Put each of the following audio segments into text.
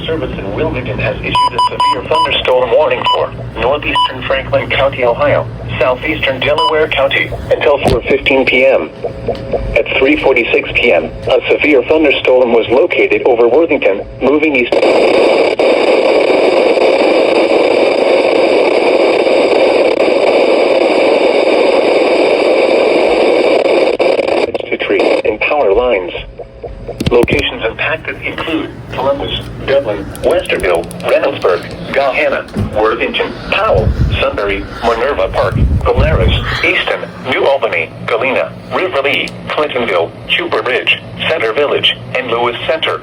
Service in Wilmington has issued a severe thunderstorm warning for northeastern Franklin County, Ohio, southeastern Delaware County, until 4:15 p.m. At 3:46 p.m., a severe thunderstorm was located over Worthington, moving east to trees and power lines. Locations impacted include Columbus, Dublin, Westerville, Reynoldsburg, Gahanna, Worthington, Powell, Sunbury, Minerva Park, Polaris, Easton, New Albany, Galena, Riverlea, Clintonville, Cooper Ridge, Center Village, and Lewis Center.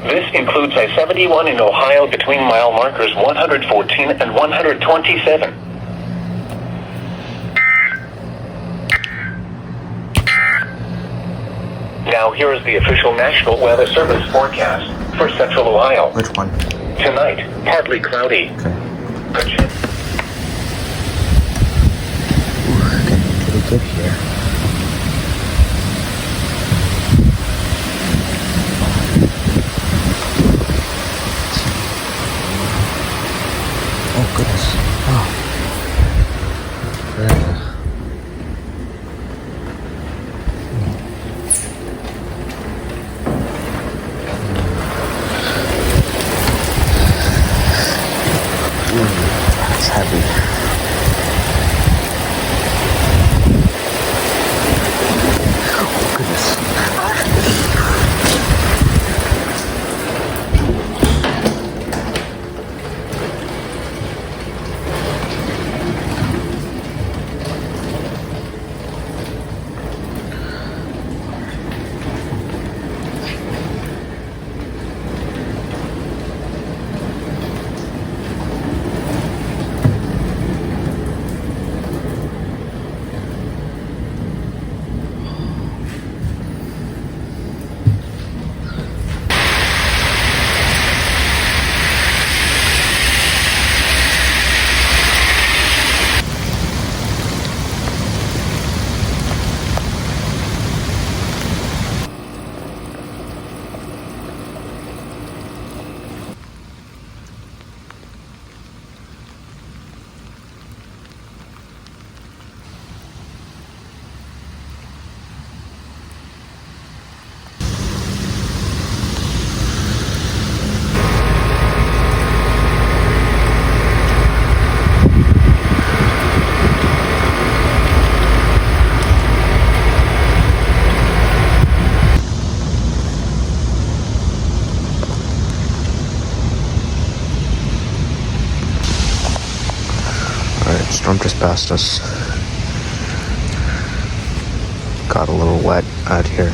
This includes I-71 in Ohio between mile markers 114 and 127. Now here is the official National Weather Service forecast for Central Ohio. Which one? Tonight, partly cloudy. Okay. Good. We're getting pretty good here. Oh goodness. Oh. Yeah. It's heavy. Oh goodness. Storm just passed us. Got a little wet out here.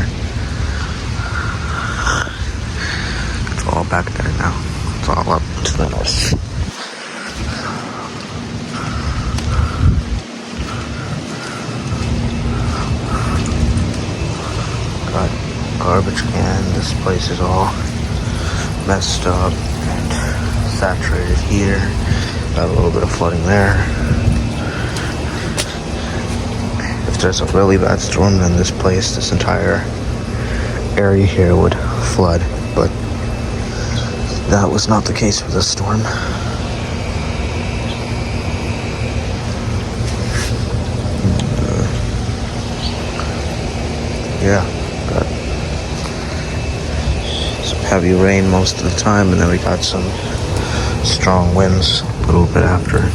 It's all back there now. It's all up to the north. Got garbage can. This place is all messed up and saturated here. Got a little bit of flooding there. If there's a really bad storm, then this entire area here would flood, but that was not the case with this storm. Yeah, got some heavy rain most of the time, and then we got some strong winds a little bit after.